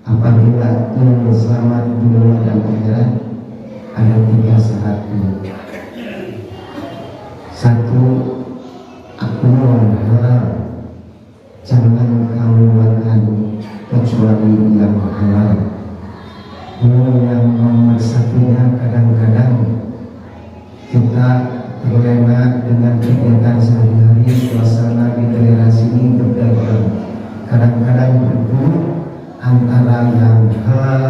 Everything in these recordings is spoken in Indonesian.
apabila ingin selamat dunia dan akhirat ada tiga syaratnya. yang nomor satunya kadang-kadang kita terlena dengan kegiatan sehari-hari, suasana di daerah sini berdagang, kadang-kadang berburu antara yang halal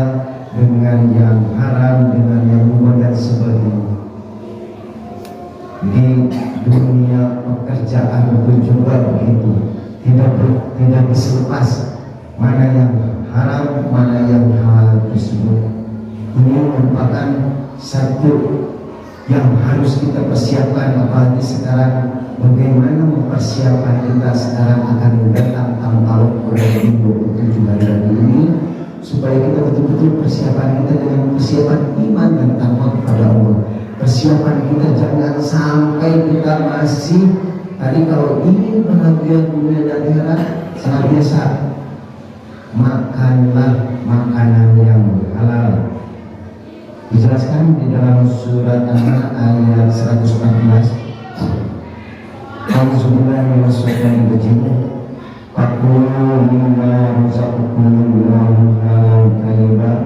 dengan yang haram, dengan yang mubah dan sebagainya. Di dunia pekerjaan pun juga begitu, tidak bisa lepas mana yang haram, mana yang halal tersebut. Ini merupakan satu yang harus kita persiapkan, apalagi sekarang. Bagaimana mempersiapkan kita sekarang akan datang tanggal 27 hari lagi ini, supaya kita betul-betul persiapan kita dengan persiapan iman dan takwa kepada Allah. Persiapan kita jangan sampai kita masih tadi, kalau ingin bahagia dunia dan akhirat, senantiasa makanlah makanan yang halal. Dijelaskan di dalam surat An-Nahl ayat 114. Alhamdulillah wassalatu wassalamu aqulu mimma razaqakumullahu halalan thayyiban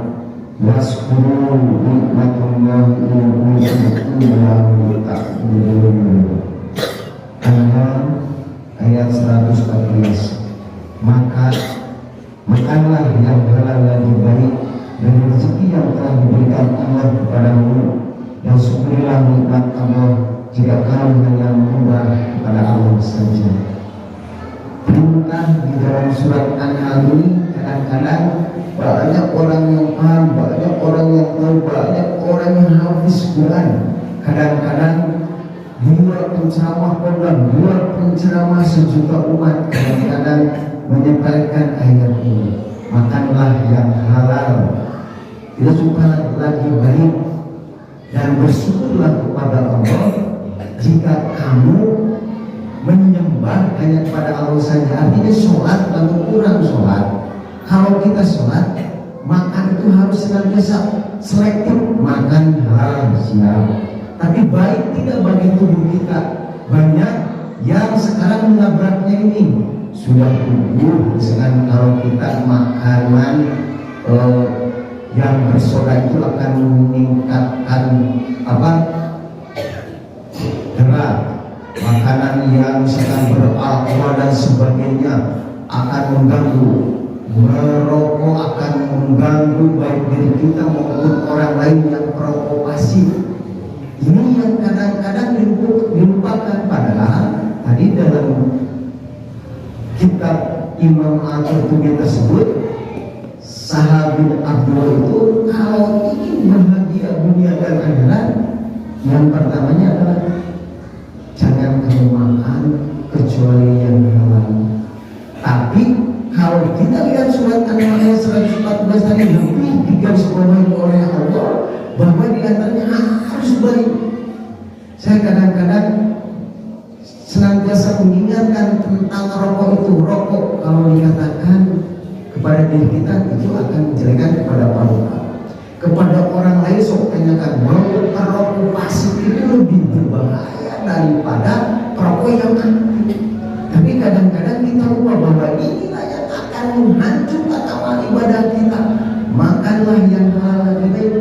waskuru nikmatallahi in kuntum iyyahu ta'budun. An-Nahl ayat 114. Makanlah yang halal lagi baik dari rezeki yang telah diberikan Allah kepadamu, dan syukurilah nikmat Allah jika kamu hanya menyembah kepada Allah saja. Perintah di dalam surat An-Nahl ini kadang-kadang banyak orang yang paham, banyak orang yang tahu, banyak orang yang hafiz Quran. Kadang-kadang di luar penceramah pondok, di luar penceramah sejuta umat, kadang-kadang menyampaikan ayat ini. Makanlah yang halal, tidak suka lagi baik, dan bersyukurlah kepada Allah jika kamu menyembah hanya kepada Allah saja. Artinya sholat lalu kurang sholat. Kalau kita sholat, makan itu harus senantiasa selektif, makan halal siap, tapi baik tidak bagi tubuh kita. Banyak yang sekarang menabraknya ini sudah tubuh, misalkan kalau kita makanan yang bersoda itu akan meningkatkan gerak, makanan yang misalkan beralkohol dan sebagainya akan mengganggu, merokok akan mengganggu baik diri kita maupun orang lain yang perokok pasif. Ini yang kadang-kadang dilupakan, padahal tadi dalam kitab Imam Al-Qurtubi tersebut, sahabat Abdullah itu kalau ingin bahagia dunia dan akhirat, yang pertamanya adalah jangan kamu makan kecuali yang halal. Tapi kalau kita lihat surat An-Nahl ayat 114 tadi, lebih digarisbawahi oleh Allah bahwa di antaranya harus baik. Saya kadang-kadang senantiasa mengingatkan tentang rokok itu. Rokok kalau dikatakan kepada diri kita itu akan menjelekan kepada paru-paru. Kepada orang lain sok tanyakan bahwa perokok pasif itu lebih berbahaya daripada perokok yang aktif. Tapi kadang-kadang kita lupa bahwa inilah yang akan menghancurkan amal ibadah kita. Makanlah yang halal lebih baik.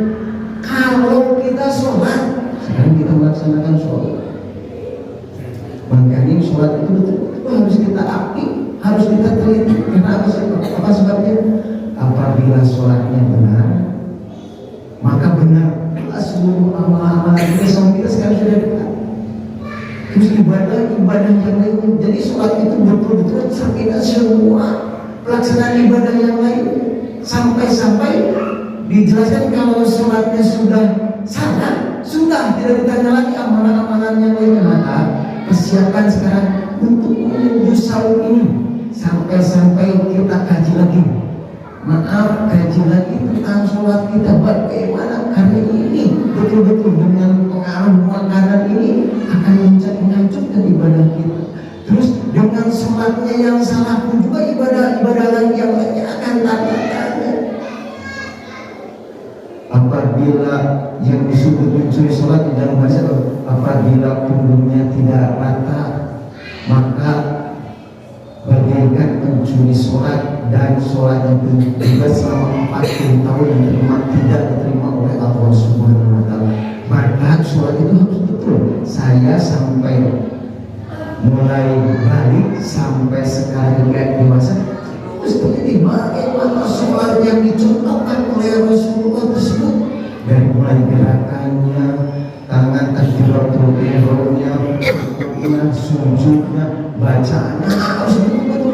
Kalau kita sholat, sekarang kita melaksanakan sholat, makanya sholat itu betul-betul harus kita aktif, harus kita teliti. Kenapa? Apa sebabnya? Apabila sholatnya benar, maka benar seluruh amal-amal kita sama kita sekarang sudah dekat. Terus ibadah yang lain. Jadi sholat itu betul-betul kita semua pelaksanaan ibadah yang lain, sampai-sampai dijelaskan kalau sholatnya sudah salah, sudah tidak ditanya lagi amalan-amalan yang lainnya. Maka persiapan sekarang untuk menuju sahur ini, sampai-sampai kita kaji lagi. Maaf, kaji lagi tentang sholat kita bagaimana, karena ini betul-betul dengan pengaruh makanan ini akan menghancurkan ibadah kita. Terus dengan sholatnya yang salah pun juga ibadah lagi yang lainnya akan tanda-tanda. Apabila yang disebut mencuri sholat di dalam bahasa, apabila punggungnya tidak rata, maka bagaikan mencuri sholat, dan sholat itu juga selama apapun tahu diterima tidak diterima oleh Allah Subhanahu wa Ta'ala. Maka sholat itu harus betul. Saya sampai mulai balik sampai sekarang kayak dewasa terus begini, bagaimana sholat yang dicontohkan oleh Rasulullah tersebut, dari mulai gerakannya, tangan takbiratul ihramnya, sujudnya, bacaannya harus betul-betul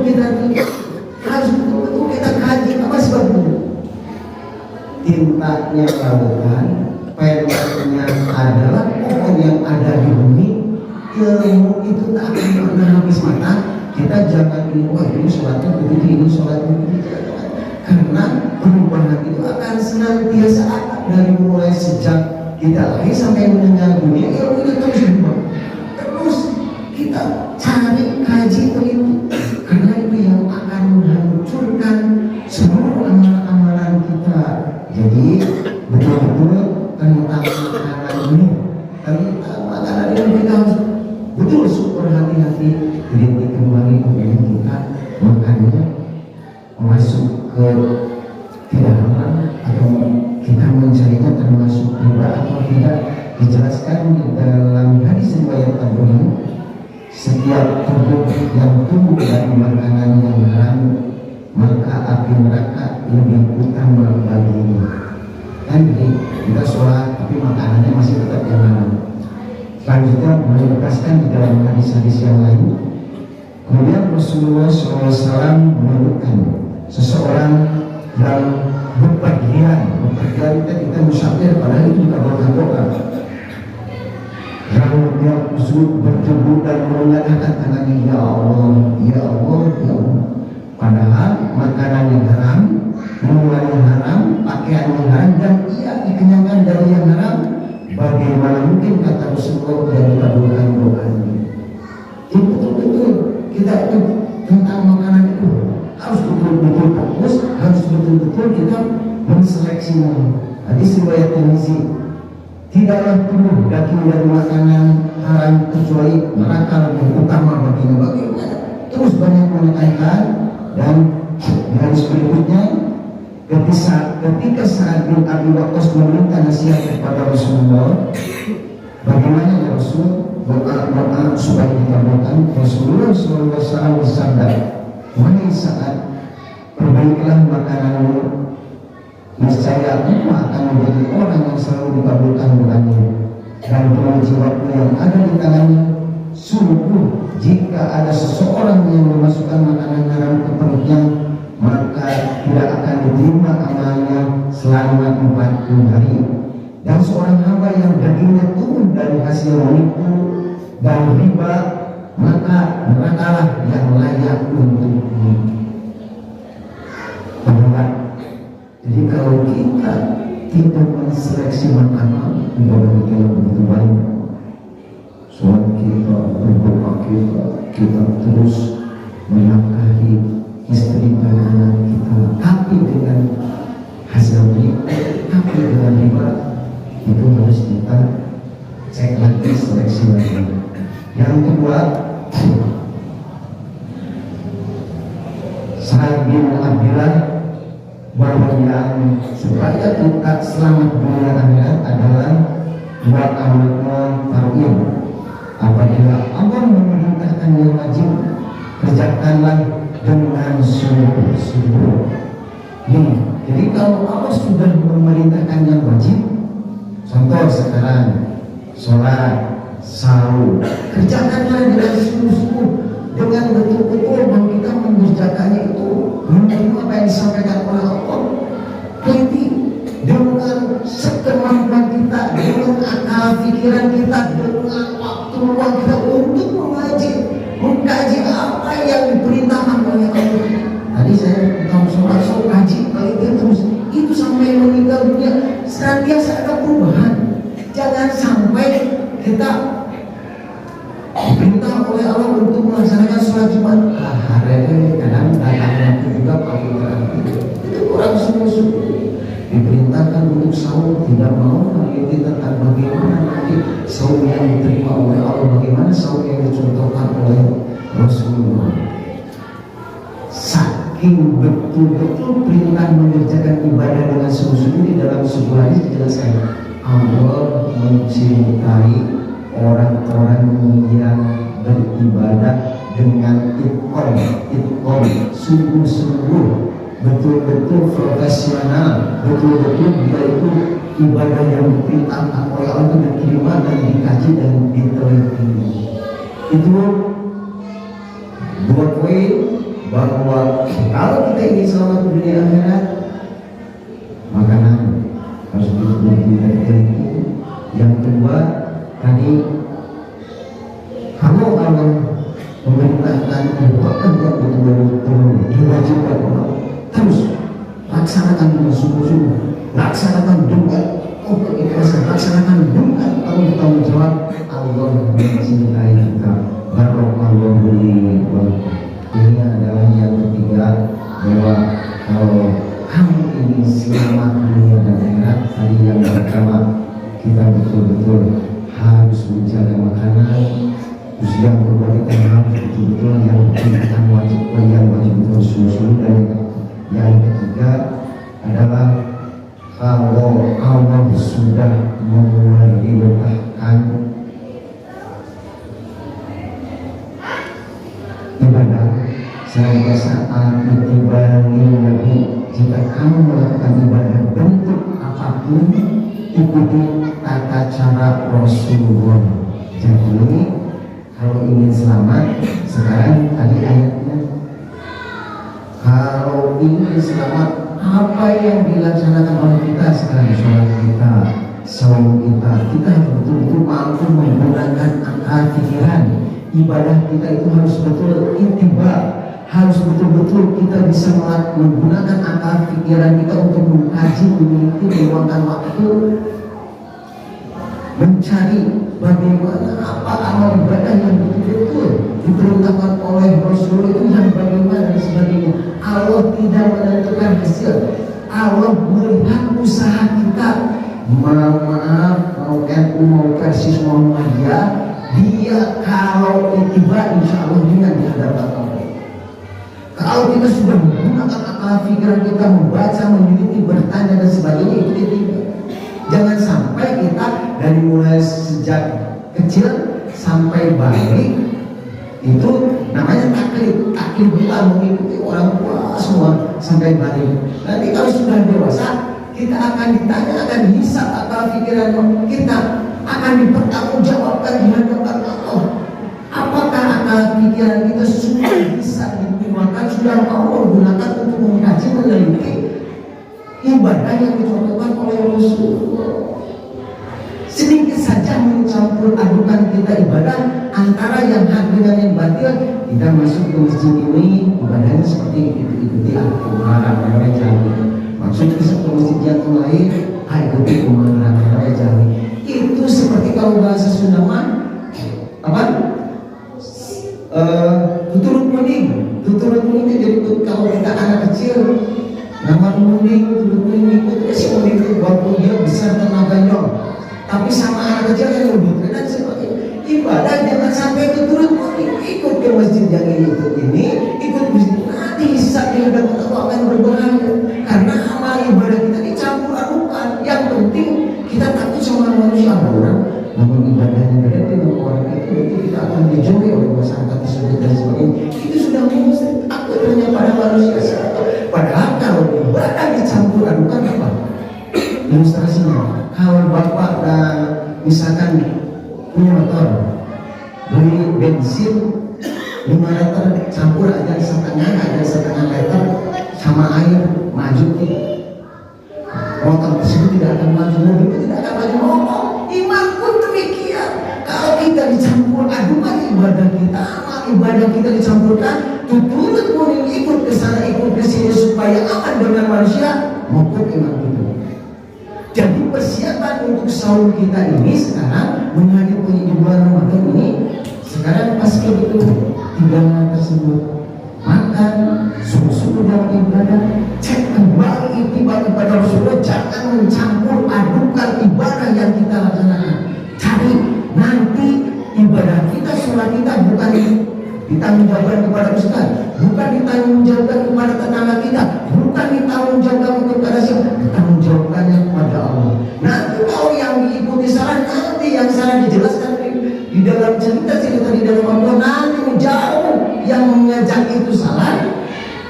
kita kaji. Apa sebabnya? Tintanya lautan, penanya adalah pohon yang ada di bumi. Ilmu itu tak akan pernah habis mata. Kita jangan wah ini sholatnya begitu, ini sholatnya begitu, karena perubahan itu akan senantiasa ada dari mulai sejak kita lahir sampai meninggal dunia. Ilmu itu terus berubah. Terus kita cari kaji ilmu, karena itu yang akan menghancurkan seluruh amalan-amalan kita. Jadi betul-betul tentang makanan ini, tentang makanan ini kita harus betul super hati-hati. Jadi kembali kepada kita makannya masuk ke tidak halal atau kita mencarinya termasuk riba atau tidak. Dijelaskan di dalam hadis riwayat Tabrani, setiap tubuh yang tumbuh dari makanan yang haram maka api neraka lebih utama baginya. Dan kita sholat tapi makanannya masih tetap yang haram. Selanjutnya melepaskan di dalam hadis-hadis yang lain. Kemudian Rasulullah SAW menyebutkan seseorang yang berpergian kita musafir, padahal itu juga doa. Yang dia tersebut berteduh dan mengatakan tangannya, ya Allah, ya Allah, ya Allah. Padahal makanan yang haram, minuman yang haram, pakaian yang haram, dan ia dikenyangkan dari yang haram. Bagaimana mungkin kata Rasulullah dan dikabulkan doanya? Jadi betul-betul kita itu tentang makanan itu harus betul-betul fokus, harus betul-betul kita menseleksinya. Hadis riwayat Tirmizi, tidaklah penuh daging dari makanan haram kecuali neraka lebih utama baginya. Bagaimana? Terus banyak menekankan. Dan di hadis berikutnya, ketika Sa'ad bin Abi Waqqas meminta nasihat kepada Rasulullah, bagaimana ya Rasul doa supaya dikabulkan, Rasulullah SAW bersabda, wahai Sa'ad, perbaikilah makananmu, niscaya engkau akan menjadi orang yang selalu dikabulkan doanya, dan dengan jiwaku yang ada di tangannya, sungguh jika ada seseorang yang memasukkan makanan haram ke perutnya, maka tidak akan diterima amalnya selama 40 hari. Dan seorang hamba yang dagingnya turun dari hasil menipu dan riba, maka nerakalah yang layak untuknya. Jadi kalau kita tidak menseleksi makanan, ibadah kita begitu banyak. Sholat kita, berdoa kita terus menafkahi istri dan anak kita, tapi dengan hasil menipu, tapi dengan riba, itu harus kita cek lagi, seleksi lagi. Yang kedua, Sa'ad bin Abdillah, bahwa yang supaya kita selamat dunia akhirat adalah dua amal taruh. Apabila Allah memerintahkan yang wajib, kerjakanlah dengan sungguh-sungguh. Jadi kalau Allah sudah memerintahkan yang wajib, contoh sekarang sholat, sahur, kerjakanlah dengan sungguh-sungguh, dengan betul-betul bahwa kita mengerjakannya itu menerima apa yang disampaikan oleh Allah. Jadi dengan sekemampuan kita, dengan akal pikiran kita, dengan waktu luang kita untuk mengkaji apa yang diperintahkan oleh Allah. Tadi saya tahu sholat, kaji, kalau itu terus itu sampai meninggal dunia senantiasa ada perubahan. Jangan sampai kita diperintah oleh Allah untuk melaksanakan sholat Jumat. Hari kadang datang juga pagi itu kurang sungguh-sungguh. Diperintahkan untuk sahur, tidak mau meneliti tentang bagaimana nanti sahur yang diterima oleh Allah, bagaimana sahur yang dicontohkan oleh Rasulullah. saking betul-betul perintah mengerjakan ibadah dengan sungguh-sungguh di dalam sebuah hadis dijelaskan Allah mencintai orang-orang yang beribadah dengan itqon, sungguh-sungguh, betul-betul profesional, betul-betul dia itu ibadah yang diperintahkan oleh Allah itu diterima dan dikaji dan diteliti. Itu dua poin bahwa kalau kita ingin selamat di dunia akhirat, makanan harus betul-betul diteliti. Yang kedua tadi, kalau Allah memerintahkan perbuatan yang betul-betul diwajibkan Allah, terus laksanakan dengan sungguh-sungguh, laksanakan dengan keikhlasan, laksanakan dengan tanggung jawab. Allah mencintai kita. Barakallahu li wa lakum. Ini adalah yang ketiga, bahwa kalau kamu ingin selamat dunia dan akhirat, tadi yang pertama kita betul-betul harus menjaga makanan. Terus yang kedua kita harus betul-betul yang kita wajib betul sungguh-sungguh. Dan yang ketiga adalah kalau Allah sudah memerintahkan ibadah sampai saat ditibani Nabi, jika kamu melakukan ibadah bentuk apapun, ikuti tata cara Rasulullah. Jadi kalau ingin selamat, sekarang tadi ayatnya, kalau ingin selamat, apa yang dilaksanakan oleh kita sekarang? Sholat kita, saum kita, kita harus betul-betul mampu menggunakan akal pikiran. Ibadah kita itu harus betul intiba, harus betul-betul kita bisa menggunakan akal pikiran kita untuk mengkaji, meneliti, meluangkan waktu, mencari bagaimana apa amal ibadah yang betul-betul diperintahkan oleh Rasul itu yang bagaimana dan sebagainya. Allah tidak menentukan hasil, Allah melihat usaha kita. Mau NU, mau Persis, mau Muhammadiyah, dia kalau itiba insya Allah dengan di hadapan Allah. Kalau kita sudah menggunakan akal pikiran kita, membaca, meneliti, bertanya dan sebagainya, itu itiba. Jangan sampai kita dari mulai sejak kecil sampai balik itu namanya taklid kita mengikuti orang tua semua sampai balik. Nanti kalau sudah dewasa kita akan ditanya, akan hisab akal pikiran kita, akan dipertanggungjawabkan di hadapan Allah. Apakah akal pikiran kita sudah bisa digunakan, sudah mau menggunakan untuk mengkaji, meneliti ibadah yang dicontohkan oleh Rasulullah? Sedikit saja mencampur adukan kita ibadah antara yang hak dengan yang batil, kita masuk ke masjid ini ibadahnya seperti ikuti Al-Quran, masuk ke masjid yang lain ikuti Al-Quran. Itu seperti kalau bahasa Sunda apa? Tuturut mending itu jadi kalau kita anak kecil nama mending, tuturut mending itu si mending itu waktu dia besar tenaganya. Tapi sama anak kecil yang lebih dan sebagainya. Ibadah jangan sampai keturut ikut ke masjid yang ini, ikut masjid nanti hisab di hadapan Allah akan berbahaya. Karena amal ibadah kita dicampur adukan. Yang penting kita takut sama manusia orang, namun ibadahnya beda dengan orang itu kita akan dijauhi oleh masyarakat tersebut dan sebagainya. Itu sudah mesti takut hanya pada manusia saja. Padahal kalau ibadah dicampur adukan apa? Ilustrasinya, kalau bapak dan misalkan punya motor, beli bensin 5 liter campur ada setengah liter sama air, maju motor tersebut tidak akan maju, mobil itu tidak akan maju. Iman pun demikian. Kalau kita dicampur adukan ibadah kita, amal ibadah kita dicampurkan, turut pun ikut ke sana ikut ke sini supaya aman dengan manusia, maupun iman kita. Jadi persiapan untuk sahur kita ini sekarang menghadapi bulan Ramadan ini, sekarang pas begitu hidangan tersebut makan sungguh-sungguh dalam ibadah, cek kembali ibadah Rasulullah, jangan mencampur adukan ibadah yang kita laksanakan. Cari nanti ibadah kita, sholat kita bukan ditanggung jawabkan kepada Ustaz, bukan ditanggungjawabkan kepada tetangga kita, bukan ditanggungjawabkan kepada siapa, ditanggungjawabkannya kepada Allah. Nanti kalau yang diikuti salah, nanti yang salah dijelaskan di dalam cerita di dalam Al-Quran, nanti jauh yang mengajak itu salah,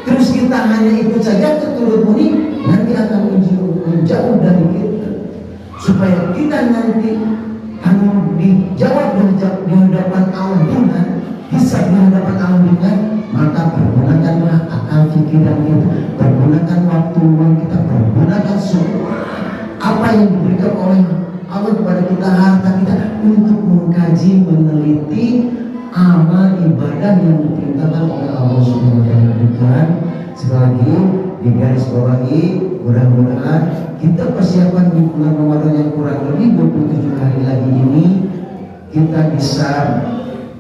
terus kita hanya ikut saja keturut bunyi, nanti akan menjauh dari kita, supaya kita nanti hanya dijawab di hadapan Allah dengan bisa di hadapan Allah dengan, maka pergunakanlah akal pikiran kita, pergunakan waktu luang kita, pergunakan semua apa yang diberikan oleh Allah kepada kita, harta kita, untuk mengkaji, meneliti amal ibadah yang diperintahkan oleh Allah Subhanahu wa taala. Demikian sekali lagi di garis bawahi, mudah-mudahan kita persiapan di bulan Ramadan yang kurang lebih 27 hari lagi ini, kita bisa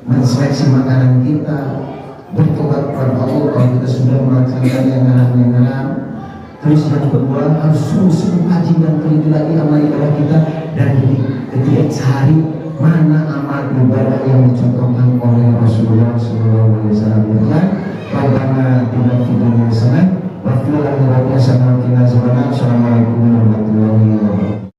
menseleksi makanan kita, bertobat kepada Allah kalau kita sudah melaksanakan yang haram. Terus yang kedua, harus sungguh-sungguh kaji dan teliti lagi amal ibadah kita, dan ketiga, cari mana amal ibadah yang dicontohkan oleh Rasulullah SAW.